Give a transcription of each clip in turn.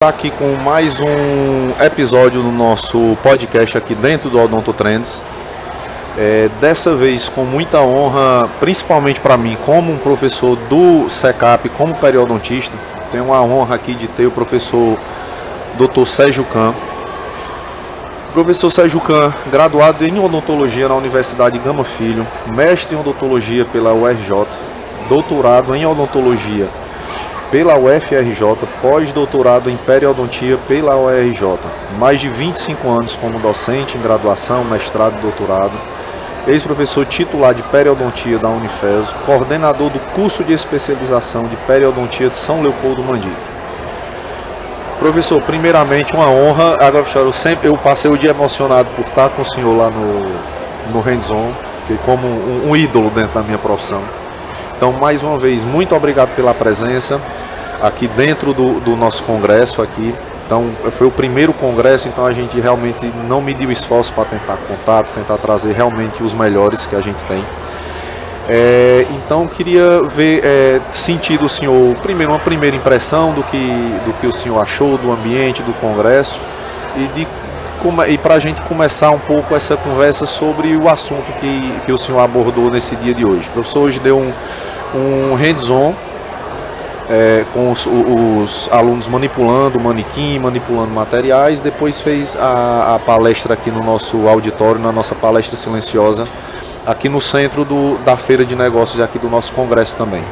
está aqui com mais um episódio no nosso podcast aqui dentro do Odonto Trends. Dessa vez com muita honra, principalmente para mim, como um professor do SECAP, como periodontista. Tenho a honra aqui de ter o professor Dr. Sérgio Kahn. Professor Sérgio Kahn, graduado em odontologia na Universidade Gama Filho, mestre em odontologia pela UFRJ, doutorado em odontologia pela UFRJ, pós-doutorado em periodontia pela UFRJ, mais de 25 anos como docente em graduação, mestrado e doutorado, ex-professor titular de periodontia da Unifeso, coordenador do curso de especialização de periodontia de São Leopoldo Mandique. Professor, primeiramente uma honra. Agora, eu passei o dia emocionado por estar com o senhor lá no hands-on, como um ídolo dentro da minha profissão. Então, mais uma vez, muito obrigado pela presença aqui dentro do nosso congresso aqui. Então, foi o primeiro congresso, então a gente realmente não mediu esforço para tentar contato, tentar trazer realmente os melhores que a gente tem. Então, queria sentir do senhor, primeiro, uma primeira impressão do que o senhor achou do ambiente, do congresso, e para a gente começar um pouco essa conversa sobre o assunto que o senhor abordou nesse dia de hoje. O professor hoje deu um hands-on, com os alunos manipulando o manequim, manipulando materiais, depois fez a palestra aqui no nosso auditório, na nossa palestra silenciosa, aqui no centro da feira de negócios aqui do nosso congresso também.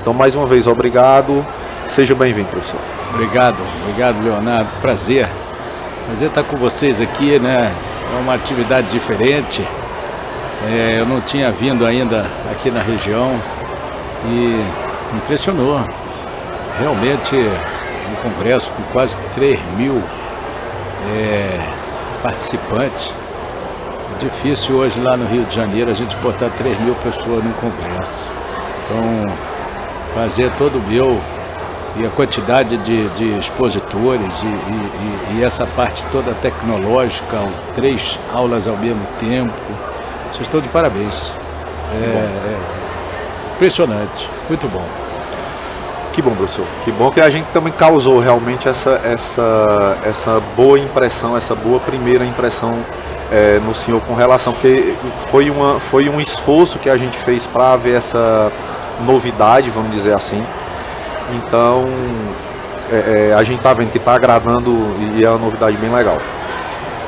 Então, mais uma vez, obrigado. Seja bem-vindo, professor. Obrigado, Leonardo. Prazer estar com vocês aqui, né? É uma atividade diferente. Eu não tinha vindo ainda aqui na região e impressionou. Realmente, um congresso com quase 3.000 participantes. Difícil hoje lá no Rio de Janeiro a gente botar 3.000 pessoas num congresso. Então, prazer todo meu, e a quantidade de expositores e essa parte toda tecnológica, 3 aulas ao mesmo tempo. Vocês estão de parabéns. Impressionante, muito bom. Que bom, professor. Que bom que a gente também causou realmente essa boa impressão, essa boa primeira impressão no senhor com relação, porque foi um esforço que a gente fez para ver essa novidade, vamos dizer assim. Então, a gente está vendo que está agradando e é uma novidade bem legal.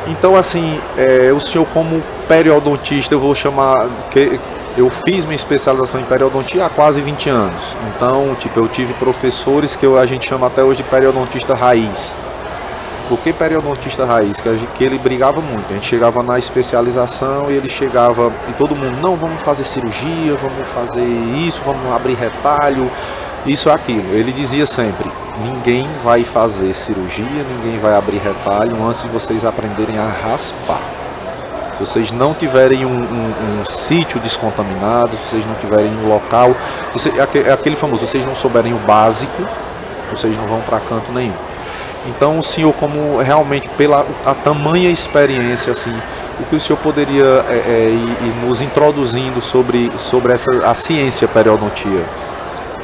Então, assim, o senhor como periodontista, eu vou chamar... Eu fiz minha especialização em periodontia há quase 20 anos. Então, eu tive professores que a gente chama até hoje de periodontista raiz. Por que periodontista raiz? Que ele brigava muito. A gente chegava na especialização e ele chegava e todo mundo, não, vamos fazer cirurgia, vamos fazer isso, vamos abrir retalho, isso ou aquilo. Ele dizia sempre, ninguém vai fazer cirurgia, ninguém vai abrir retalho antes de vocês aprenderem a raspar. Se vocês não tiverem um sítio descontaminado, se vocês não tiverem um local, aquele famoso, se vocês não souberem o básico, vocês não vão para canto nenhum. Então o senhor, como realmente pela a tamanha experiência, assim, o que o senhor poderia ir nos introduzindo sobre a ciência periodontia,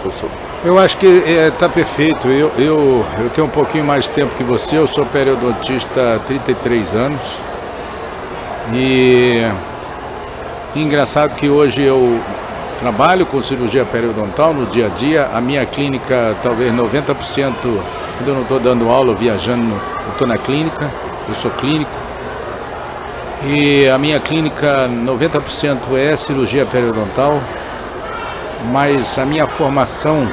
professor? Eu acho que está perfeito. Eu tenho um pouquinho mais de tempo que você, eu sou periodontista há 33 anos. E engraçado que hoje eu trabalho com cirurgia periodontal no dia a dia. A minha clínica, talvez 90%, quando eu não estou dando aula, viajando, eu estou na clínica, eu sou clínico. E a minha clínica, 90% é cirurgia periodontal, mas a minha formação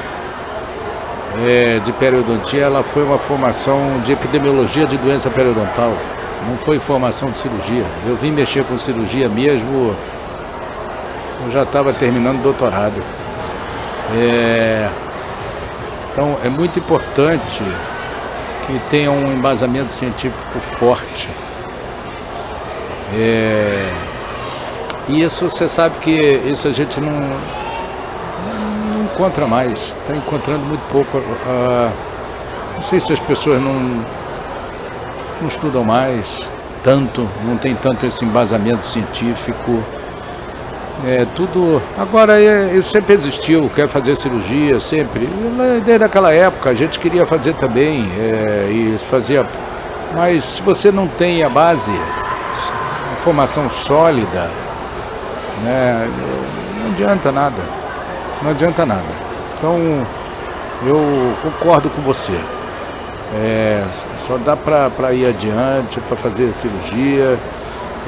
de periodontia, ela foi uma formação de epidemiologia de doença periodontal. Não foi formação de cirurgia. Eu vim mexer com cirurgia mesmo, eu já estava terminando o doutorado. Então é muito importante que tenha um embasamento científico forte. E isso, você sabe que isso a gente não encontra mais, está encontrando muito pouco. Não sei se as pessoas não estudam mais tanto, não tem tanto esse embasamento científico. Tudo. Agora, isso sempre existiu, quer fazer cirurgia, sempre. Desde aquela época, a gente queria fazer também, e fazia. Mas se você não tem a base, a formação sólida, né, não adianta nada. Não adianta nada. Então, eu concordo com você. Só dá para ir adiante, para fazer cirurgia,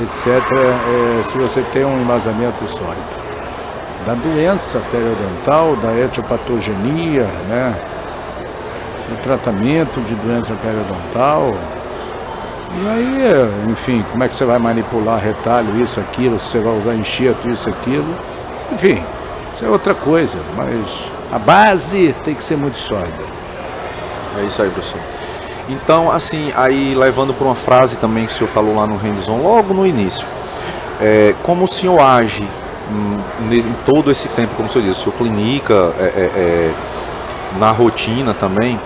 etc., se você tem um embasamento sólido. Da doença periodontal, da etiopatogenia, né, do tratamento de doença periodontal. E aí, enfim, como é que você vai manipular retalho, isso, aquilo, se você vai usar enxerto, isso, aquilo. Enfim, isso é outra coisa, mas a base tem que ser muito sólida. É isso aí, professor. Então, assim, aí levando para uma frase também que o senhor falou lá no hands-on, logo no início, como o senhor age em todo esse tempo, como o senhor disse, o senhor clinica, na rotina também,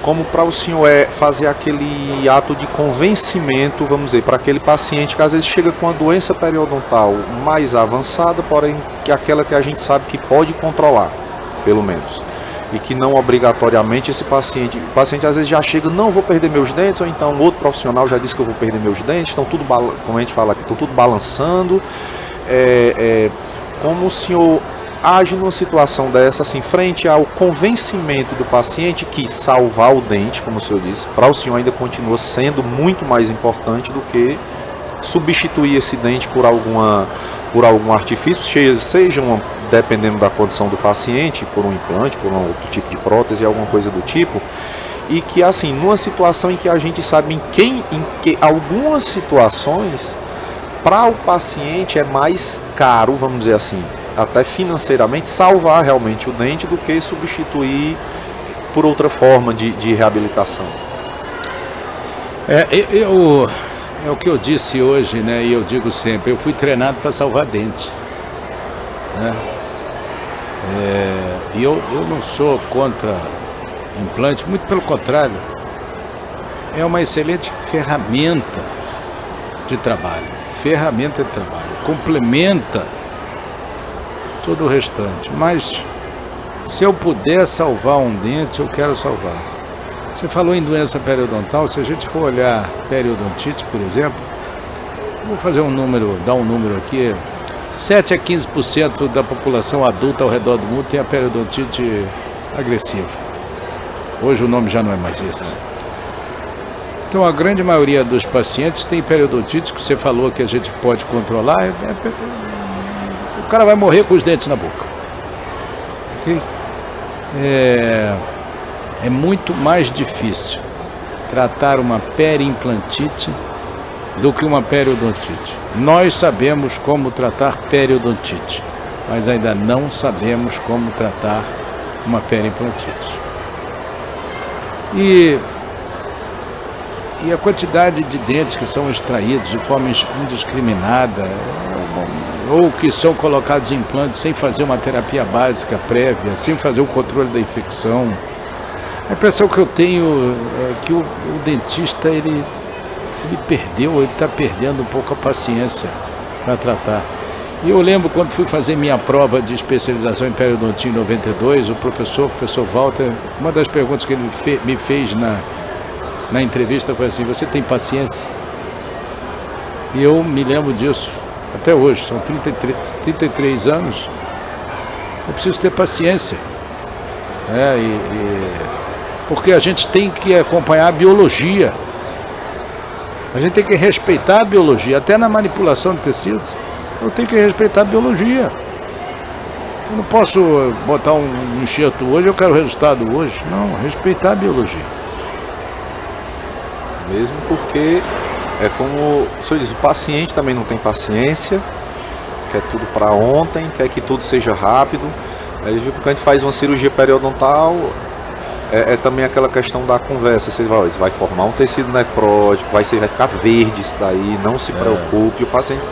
como para o senhor fazer aquele ato de convencimento, vamos dizer, para aquele paciente que às vezes chega com uma doença periodontal mais avançada, porém que aquela que a gente sabe que pode controlar, pelo menos. E que não obrigatoriamente o paciente às vezes já chega, não vou perder meus dentes, ou então outro profissional já disse que eu vou perder meus dentes, estão tudo, como a gente fala aqui, estão tudo balançando. Como o senhor age numa situação dessa, assim, frente ao convencimento do paciente que salvar o dente, como o senhor disse, para o senhor ainda continua sendo muito mais importante do que substituir esse dente por algum artifício, dependendo da condição do paciente, por um implante, por um outro tipo de prótese, alguma coisa do tipo, e que, assim, numa situação em que a gente sabe em que algumas situações, para o paciente é mais caro, vamos dizer assim, até financeiramente, salvar realmente o dente do que substituir por outra forma de reabilitação. É o que eu disse hoje, né, e eu digo sempre, eu fui treinado para salvar dente, né? E eu não sou contra implante, muito pelo contrário, é uma excelente ferramenta de trabalho, complementa todo o restante, mas se eu puder salvar um dente, eu quero salvar. Você falou em doença periodontal, se a gente for olhar periodontite, por exemplo, vou dar um número aqui, 7 a 15% da população adulta ao redor do mundo tem a periodontite agressiva. Hoje o nome já não é mais esse. Então a grande maioria dos pacientes tem periodontite, que você falou que a gente pode controlar, o cara vai morrer com os dentes na boca. Okay? É muito mais difícil tratar uma periimplantite do que uma periodontite. Nós sabemos como tratar periodontite, mas ainda não sabemos como tratar uma periimplantite. E a quantidade de dentes que são extraídos de forma indiscriminada, ou que são colocados em implantes sem fazer uma terapia básica prévia, sem fazer o controle da infecção. A impressão que eu tenho é que o dentista, ele está perdendo um pouco a paciência para tratar. E eu lembro quando fui fazer minha prova de especialização em periodontia em 92, o professor Walter, uma das perguntas que ele me fez na entrevista foi assim: você tem paciência? E eu me lembro disso até hoje, são 33 anos, eu preciso ter paciência, porque a gente tem que acompanhar a biologia, a gente tem que respeitar a biologia, até na manipulação de tecidos, eu tenho que respeitar a biologia. Eu não posso botar um enxerto hoje, eu quero o resultado hoje. Não, respeitar a biologia. Mesmo porque, como o senhor diz, o paciente também não tem paciência, quer tudo para ontem, quer que tudo seja rápido. Aí, quando a gente faz uma cirurgia periodontal, também aquela questão da conversa. Você vai formar um tecido necrótico, vai ficar verde isso daí, não se preocupe. O paciente,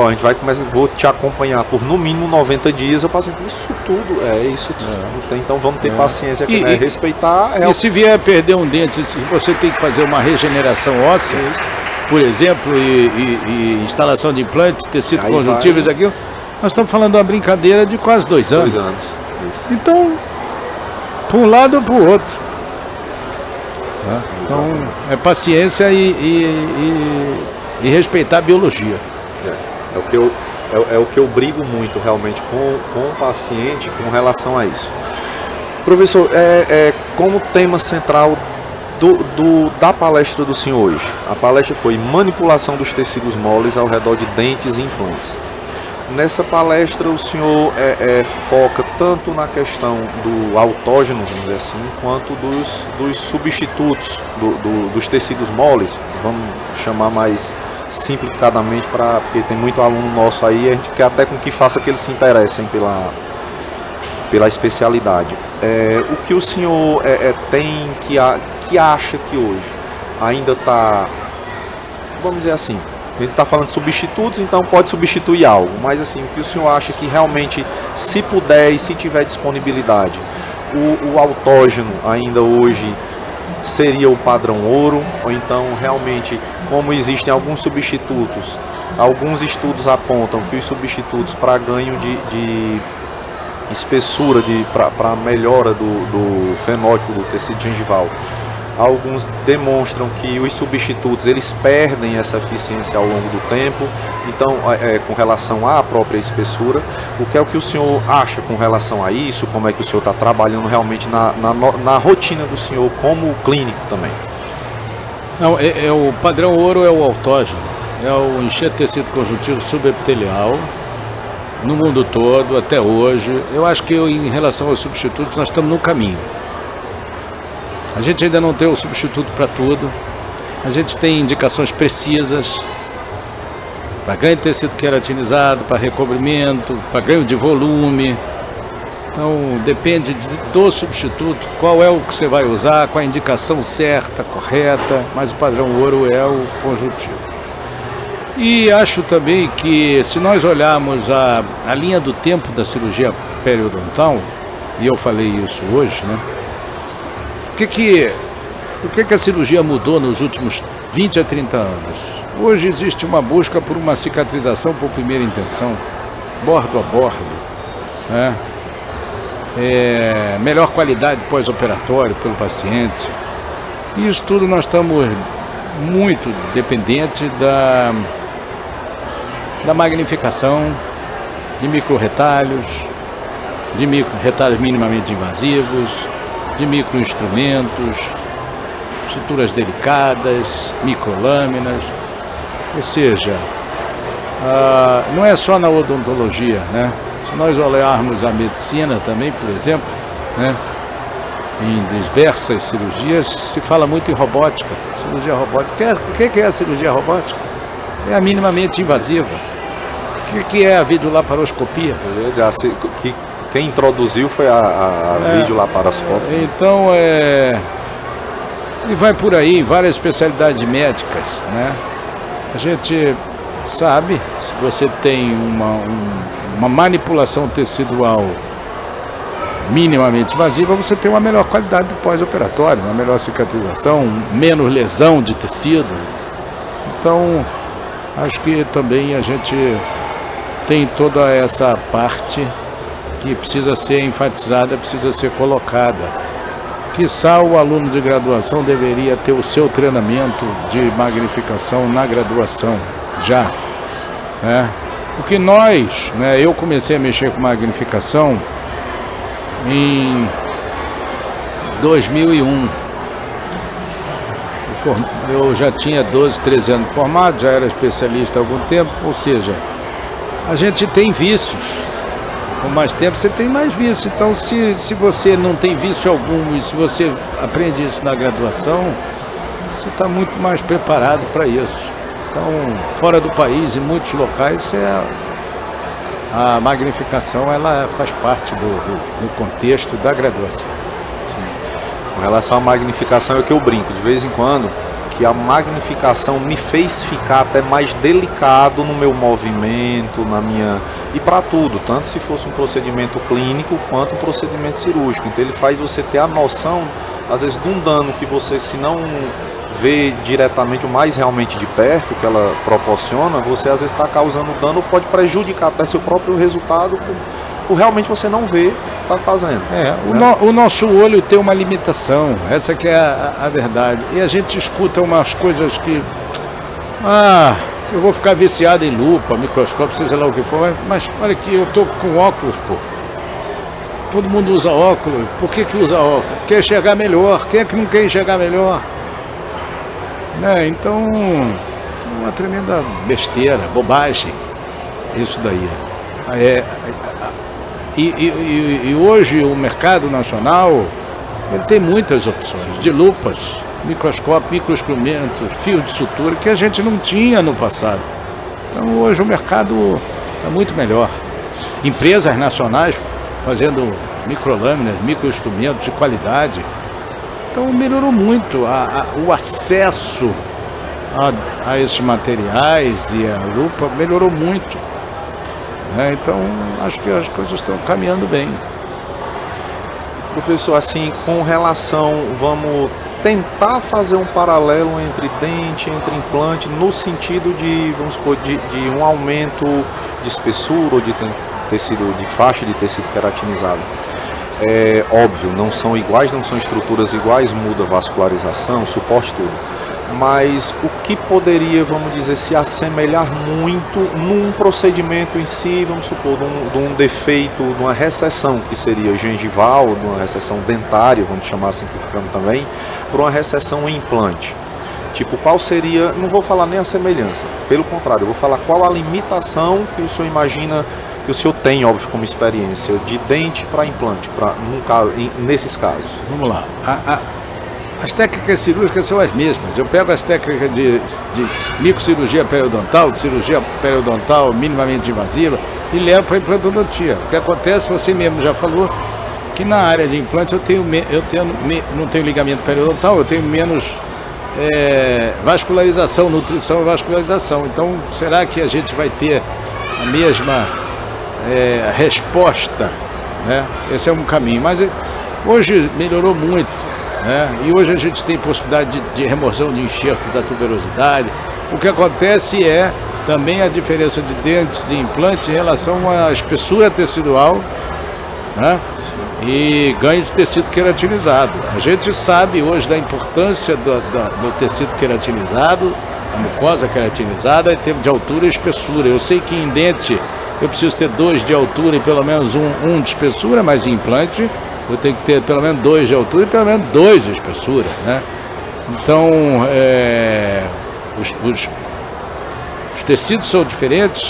a gente vai começar, vou te acompanhar por no mínimo 90 dias. O paciente, isso tudo. Então vamos ter paciência, respeitar. E se vier perder um dente, você tem que fazer uma regeneração óssea, por exemplo, e instalação de implantes, tecido Aí conjuntivo, vai. isso aqui, nós estamos falando de uma brincadeira de quase 2 anos. 2 anos. Isso. Então, para um lado ou para o outro. Tá? Então, é paciência e respeitar a biologia. É o que eu brigo muito realmente com o paciente com relação a isso. Professor, como tema central da palestra do senhor hoje, a palestra foi manipulação dos tecidos moles ao redor de dentes e implantes. Nessa palestra o senhor foca tanto na questão do autógeno, vamos dizer assim, quanto dos substitutos dos tecidos moles, vamos chamar mais simplificadamente, porque tem muito aluno nosso aí, a gente quer até com que faça que eles se interessem pela especialidade. O que o senhor tem que acha que hoje ainda está, vamos dizer assim, a gente está falando de substitutos, então pode substituir algo, mas assim, o que o senhor acha que realmente, se puder e se tiver disponibilidade, o autógeno ainda hoje seria o padrão ouro, ou então realmente, como existem alguns substitutos, alguns estudos apontam que os substitutos para ganho de espessura, para melhora do fenótipo do tecido gengival, alguns demonstram que os substitutos eles perdem essa eficiência ao longo do tempo, então com relação à própria espessura, o que é o que o senhor acha com relação a isso, como é que o senhor está trabalhando realmente na rotina do senhor como clínico também? Não, o padrão ouro é o autógeno, é o enxerto tecido conjuntivo subepitelial no mundo todo até hoje. Eu acho que em relação aos substitutos nós estamos no caminho. A gente ainda não tem o substituto para tudo. A gente tem indicações precisas para ganho de tecido queratinizado, para recobrimento, para ganho de volume. Então depende do substituto, qual é o que você vai usar, com a indicação certa, correta, mas o padrão ouro é o conjuntivo. E acho também que se nós olharmos a linha do tempo da cirurgia periodontal, e eu falei isso hoje, né? O que a cirurgia mudou nos últimos 20 a 30 anos? Hoje existe uma busca por uma cicatrização por primeira intenção, bordo a bordo, né? Melhor qualidade pós-operatório pelo paciente. E isso tudo nós estamos muito dependentes da magnificação de micro-retalhos, de micro-retalhos minimamente invasivos, de microinstrumentos, suturas delicadas, microlâminas, ou seja, não é só na odontologia, né? Se nós olharmos a medicina também, por exemplo, né? Em diversas cirurgias se fala muito em robótica, cirurgia robótica. O que é a cirurgia robótica? É a minimamente invasiva. O que é a videolaparoscopia? Quem introduziu foi a videolaparoscopia. Então, e vai por aí, várias especialidades médicas, né? A gente sabe, se você tem uma manipulação tecidual minimamente invasiva, você tem uma melhor qualidade do pós-operatório, uma melhor cicatrização, menos lesão de tecido. Então, acho que também a gente tem toda essa parte que precisa ser enfatizada, precisa ser colocada. Quiçá o aluno de graduação deveria ter o seu treinamento de magnificação na graduação, já, né? Porque nós, né, eu comecei a mexer com magnificação em 2001. Eu já tinha 12, 13 anos formado, já era especialista há algum tempo, ou seja, a gente tem vícios. Com mais tempo você tem mais vício. Então se você não tem vício algum e se você aprende isso na graduação, você está muito mais preparado para isso. Então, fora do país, em muitos locais, a magnificação ela faz parte do contexto da graduação. Sim. Com relação à magnificação é o que eu brinco de vez em quando, que a magnificação me fez ficar até mais delicado no meu movimento, e para tudo, tanto se fosse um procedimento clínico quanto um procedimento cirúrgico. Então ele faz você ter a noção, às vezes, de um dano que você, se não vê diretamente, o mais realmente de perto que ela proporciona, você às vezes está causando dano, pode prejudicar até seu próprio resultado, por realmente você não ver o que está fazendo. O nosso olho tem uma limitação, essa que é a verdade. E a gente escuta umas coisas que... eu vou ficar viciado em lupa, microscópio, seja lá o que for, mas olha aqui, eu estou com óculos, pô. Todo mundo usa óculos. Por que usa óculos? Quer enxergar melhor. Quem é que não quer enxergar melhor? Então, uma tremenda besteira, bobagem, isso daí. E hoje o mercado nacional, ele tem muitas opções de lupas, microscópio, microinstrumentos, fio de sutura, que a gente não tinha no passado. Então hoje o mercado está muito melhor. Empresas nacionais fazendo microlâminas, microinstrumentos de qualidade. Então melhorou muito o acesso a esses materiais e a lupa melhorou muito. Então acho que as coisas estão caminhando bem. Professor, assim, com relação, vamos tentar fazer um paralelo entre dente, entre implante, no sentido de, vamos supor, de um aumento de espessura ou de tecido, de faixa de tecido queratinizado. É óbvio, não são iguais, não são estruturas iguais, muda a vascularização, suporte, tudo. Mas o que poderia, vamos dizer, se assemelhar muito num procedimento em si, vamos supor, de um defeito, de uma recessão, que seria gengival, de uma recessão dentária, vamos chamar simplificando também, por uma recessão em implante. Tipo, qual seria, não vou falar nem a semelhança, pelo contrário, eu vou falar qual a limitação que o senhor imagina, que o senhor tem, óbvio, como experiência, de dente para implante, nesses casos. Vamos lá. As técnicas cirúrgicas são as mesmas. Eu pego as técnicas de microcirurgia periodontal, de cirurgia periodontal minimamente invasiva e levo para a implantodontia. O que acontece, você mesmo já falou, que na área de implante não tenho ligamento periodontal, eu tenho menos vascularização, nutrição e vascularização. Então, será que a gente vai ter a mesma resposta? Esse é um caminho. Mas hoje melhorou muito. E hoje a gente tem possibilidade de remoção de enxerto da tuberosidade. O que acontece é também a diferença de dentes e implantes em relação à espessura tecidual, e ganho de tecido queratinizado. A gente sabe hoje da importância do tecido queratinizado, a mucosa queratinizada, em termos de altura e espessura. Eu sei que em dente eu preciso ter 2 de altura e pelo menos um de espessura, mas em implante eu tenho que ter pelo menos 2 de altura e pelo menos 2 de espessura, Então, os tecidos são diferentes,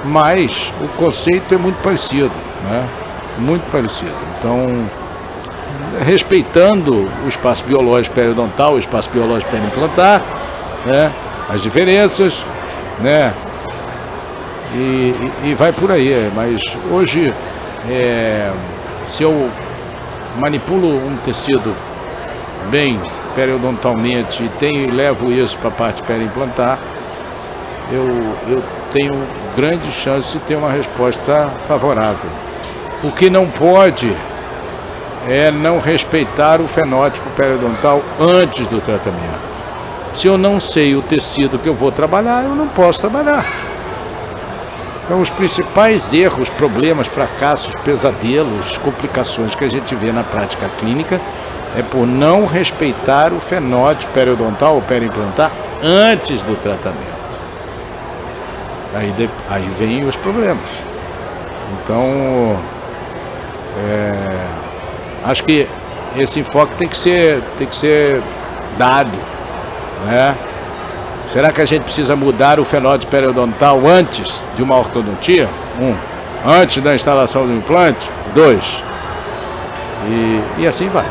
mas o conceito é muito parecido, Muito parecido. Então, respeitando o espaço biológico periodontal, o espaço biológico periimplantar, as diferenças, E vai por aí. Mas hoje, se eu manipulo um tecido bem periodontalmente e levo isso para a parte periimplantar, eu tenho grande chance de ter uma resposta favorável. O que não pode é não respeitar o fenótipo periodontal antes do tratamento. Se eu não sei o tecido que eu vou trabalhar, eu não posso trabalhar. Então, os principais erros, problemas, fracassos, pesadelos, complicações que a gente vê na prática clínica é por não respeitar o fenótipo periodontal ou periimplantar antes do tratamento. Aí vem os problemas. Então, acho que esse enfoque tem que ser dado, Será que a gente precisa mudar o fenótipo periodontal antes de uma ortodontia? 1. Antes da instalação do implante? 2. E assim vai.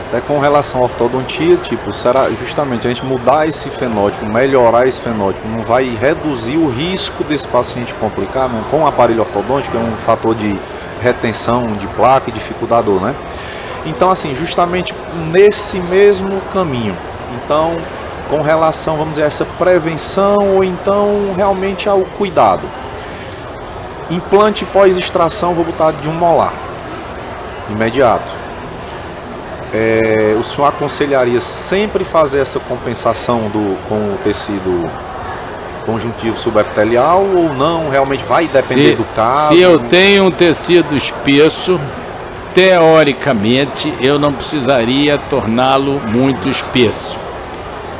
Até com relação à ortodontia, será justamente a gente mudar esse fenótipo, melhorar esse fenótipo, não vai reduzir o risco desse paciente complicar com o aparelho ortodôntico, é um fator de retenção de placa e dificultador, Então, assim, justamente nesse mesmo caminho. Então, com relação, vamos dizer, a essa prevenção ou então realmente ao cuidado. Implante pós-extração, vou botar de um molar, imediato. o senhor aconselharia sempre fazer essa compensação com o tecido conjuntivo subepitelial ou não? Realmente vai depender do caso? Se eu tenho um tecido espesso, teoricamente eu não precisaria torná-lo muito espesso.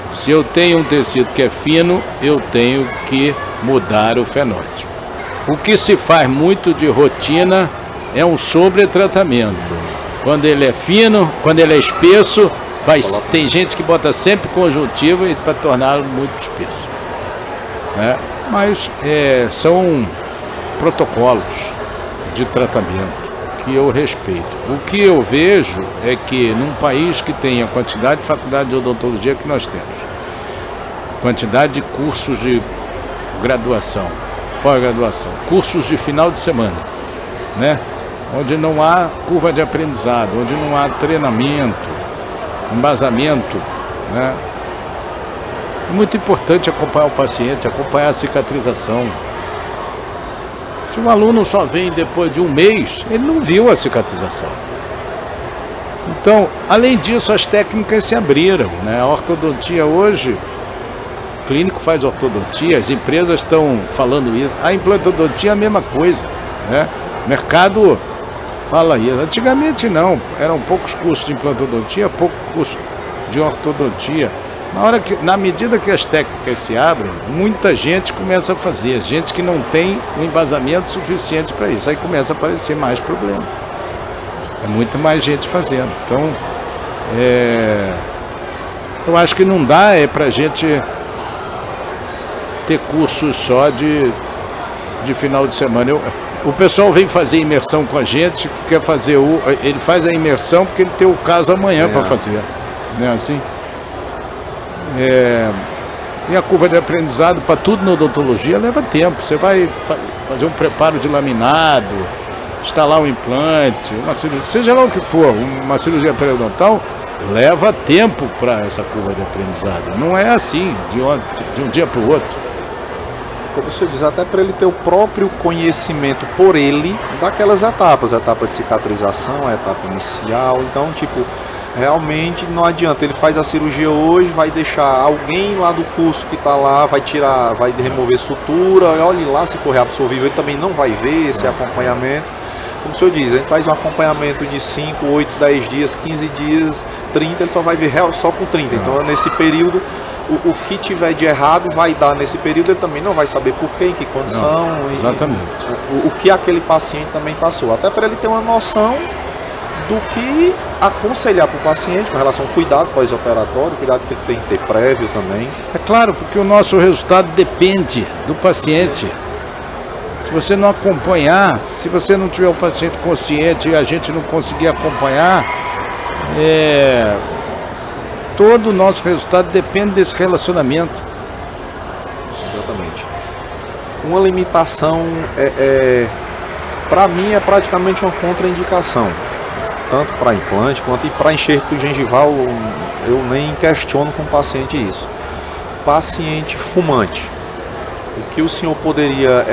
Se eu tenho um tecido que é fino, eu tenho que mudar o fenótipo. O que se faz muito de rotina é um sobretratamento. Quando ele é fino, quando ele é espesso, tem gente que bota sempre conjuntivo para torná-lo muito espesso. Mas são protocolos de tratamento que eu respeito. O que eu vejo é que num país que tem a quantidade de faculdade de odontologia que nós temos, quantidade de cursos de graduação, pós-graduação, cursos de final de semana, onde não há curva de aprendizado, onde não há treinamento, embasamento, É muito importante acompanhar o paciente, acompanhar a cicatrização. Se um aluno só vem depois de um mês, ele não viu a cicatrização. Então, além disso, as técnicas se abriram, A ortodontia hoje, o clínico faz ortodontia, as empresas estão falando isso. A implantodontia é a mesma coisa, O mercado fala isso. Antigamente não, eram poucos cursos de implantodontia, poucos cursos de ortodontia. Na medida que as técnicas se abrem, muita gente começa a fazer, gente que não tem o embasamento suficiente para isso, aí começa a aparecer mais problema. É muita mais gente fazendo. Então, eu acho que não dá para a gente ter cursos só de final de semana. O pessoal vem fazer imersão com a gente, quer fazer ele faz a imersão porque ele tem o caso amanhã para fazer, não é assim? E a curva de aprendizado para tudo na odontologia leva tempo. Você vai fazer um preparo de laminado, instalar um implante, uma cirurgia, seja lá o que for, uma cirurgia periodontal, leva tempo para essa curva de aprendizado. Não é assim, de um dia para o outro. Como o senhor diz, até para ele ter o próprio conhecimento por ele daquelas etapas, a etapa de cicatrização, a etapa inicial. Então, realmente não adianta, ele faz a cirurgia hoje, vai deixar alguém lá do curso que está lá, vai remover sutura, olhe lá se for reabsorvível, ele também não vai ver esse acompanhamento. Como o senhor diz, a gente faz um acompanhamento de 5, 8, 10 dias, 15 dias, 30, ele só vai ver só com 30. Então, nesse período, o que tiver de errado vai dar nesse período, ele também não vai saber por quê, em que condição. Exatamente. O que aquele paciente também passou, até para ele ter uma noção do que aconselhar para o paciente com relação ao cuidado pós-operatório, o cuidado que ele tem que ter prévio também. É claro, porque o nosso resultado depende do paciente. Se você não acompanhar, se você não tiver o paciente consciente e a gente não conseguir acompanhar, todo o nosso resultado depende desse relacionamento. Exatamente. Uma limitação, para mim, é praticamente uma contraindicação. Tanto para implante quanto para enxerto gengival, eu nem questiono com o paciente isso. Paciente fumante, o que o senhor poderia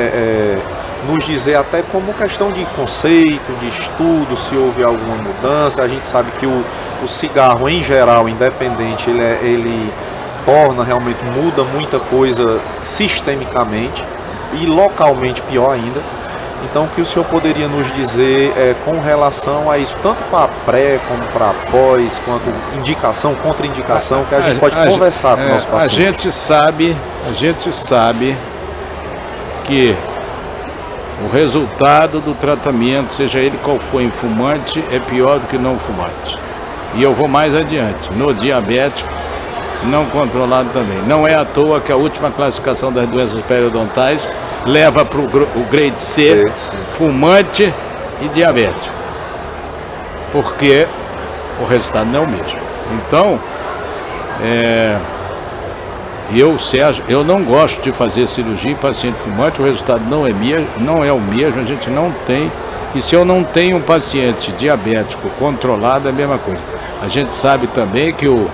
nos dizer até como questão de conceito, de estudo, se houve alguma mudança? A gente sabe que o cigarro em geral, independente, ele torna realmente, muda muita coisa sistemicamente e localmente pior ainda. Então, o que o senhor poderia nos dizer com relação a isso, tanto para pré, como para pós, quanto indicação, contraindicação, que a gente pode conversar com o nosso paciente? A gente sabe que o resultado do tratamento, seja ele qual for, em fumante, é pior do que não fumante. E eu vou mais adiante, no diabético, não controlado também. Não é à toa que a última classificação das doenças periodontais leva para o grade C, fumante e diabético, porque o resultado não é o mesmo. Então, Sérgio, eu não gosto de fazer cirurgia em paciente fumante, o resultado não é o mesmo, a gente não tem. E se eu não tenho um paciente diabético controlado, é a mesma coisa. A gente sabe também que o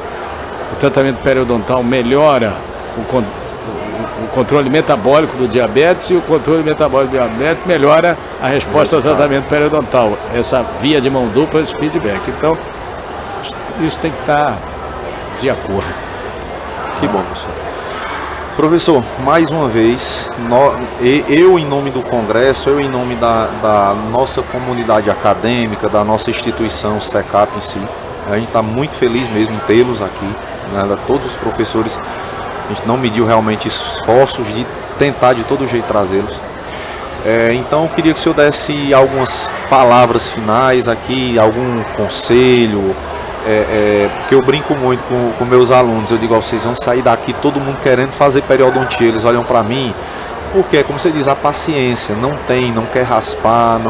tratamento periodontal melhora o controle metabólico do diabetes, e o controle metabólico do diabetes melhora a resposta ao tratamento periodontal. Essa via de mão dupla, esse feedback. Então, isso tem que estar de acordo. Que bom, professor. Professor, mais uma vez, eu em nome do Congresso, eu em nome da nossa comunidade acadêmica, da nossa instituição SECAP em si, a gente está muito feliz mesmo em tê-los aqui, né, todos os professores, a gente não mediu realmente esforços de tentar de todo jeito trazê-los. Então eu queria que o senhor desse algumas palavras finais aqui, algum conselho, porque eu brinco muito com meus alunos, eu digo, vocês vão sair daqui todo mundo querendo fazer periodontia, eles olham para mim, porque, como você diz, a paciência, não quer raspar,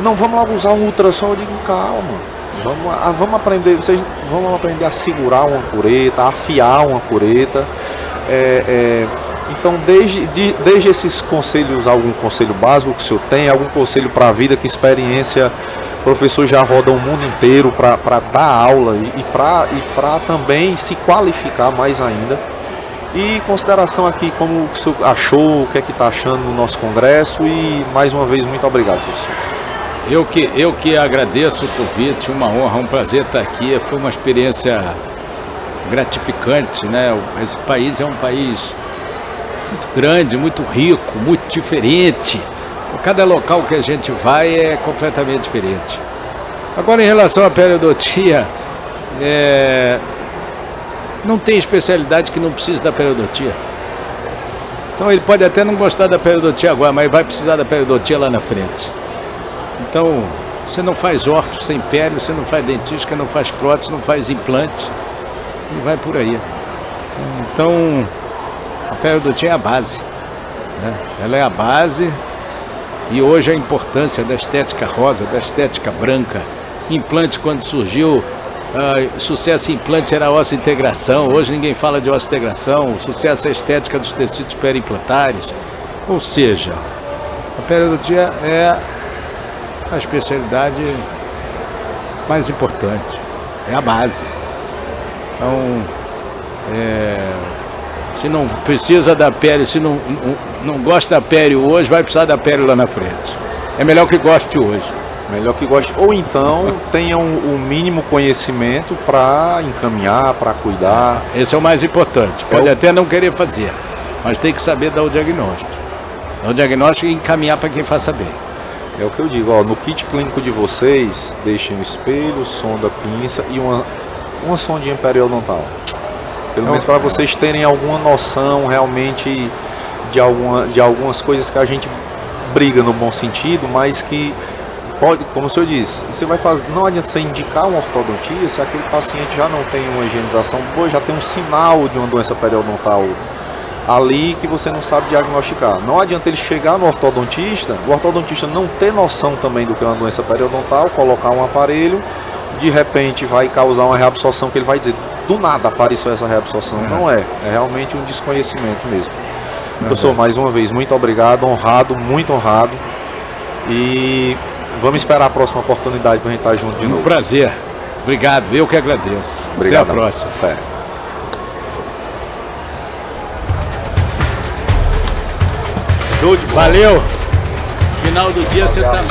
não, vamos logo usar um ultrassom, eu digo, calma, vamos aprender, vocês vão aprender a segurar uma cureta, a afiar uma cureta, então desde esses conselhos, algum conselho básico que o senhor tem, algum conselho para a vida, que experiência, o professor já roda o mundo inteiro para dar aula e para também se qualificar mais ainda. E consideração aqui, como o senhor achou, o que é que está achando no nosso congresso, e mais uma vez, muito obrigado, professor. Eu que agradeço o convite, uma honra, um prazer estar aqui, foi uma experiência gratificante, né? Esse país é um país muito grande, muito rico, muito diferente. Cada local que a gente vai é completamente diferente. Agora, em relação à periodontia, não tem especialidade que não precise da periodontia. Então ele pode até não gostar da periodontia agora, mas vai precisar da periodontia lá na frente. Então, você não faz orto sem pério, você não faz dentística, não faz prótese, não faz implante, e vai por aí. Então, a periodontia é a base, né? Ela é a base, e hoje a importância da estética rosa, da estética branca. Implante, quando surgiu, sucesso em implantes era osso-integração, hoje ninguém fala de osso-integração, o sucesso é a estética dos tecidos periimplantares. Ou seja, a periodontia é a especialidade mais importante, é a base. Então, se não precisa da pério, se não gosta da pério hoje, vai precisar da pério lá na frente. É melhor que goste hoje. Melhor que goste, ou então tenham o mínimo conhecimento para encaminhar, para cuidar. Esse é o mais importante. Pode até não querer fazer, mas tem que saber dar o diagnóstico. Dar o diagnóstico e encaminhar para quem faça bem. É o que eu digo, no kit clínico de vocês, deixem o espelho, sonda, pinça e uma sondinha periodontal. Pelo menos para vocês terem alguma noção realmente de algumas coisas que a gente briga no bom sentido, mas que pode, como o senhor disse, você vai fazer, não adianta você indicar uma ortodontia se aquele paciente já não tem uma higienização boa, já tem um sinal de uma doença periodontal ali que você não sabe diagnosticar. Não adianta ele chegar no ortodontista, o ortodontista não ter noção também do que é uma doença periodontal, colocar um aparelho, de repente vai causar uma reabsorção que ele vai dizer, do nada apareceu essa reabsorção. Não é realmente um desconhecimento mesmo. Professor, mais uma vez, muito obrigado, honrado, muito honrado, e vamos esperar a próxima oportunidade para a gente estar junto de novo. Um prazer. Obrigado. Eu que agradeço. Obrigado. Até a próxima. Show de bola. Valeu. Final do dia você tá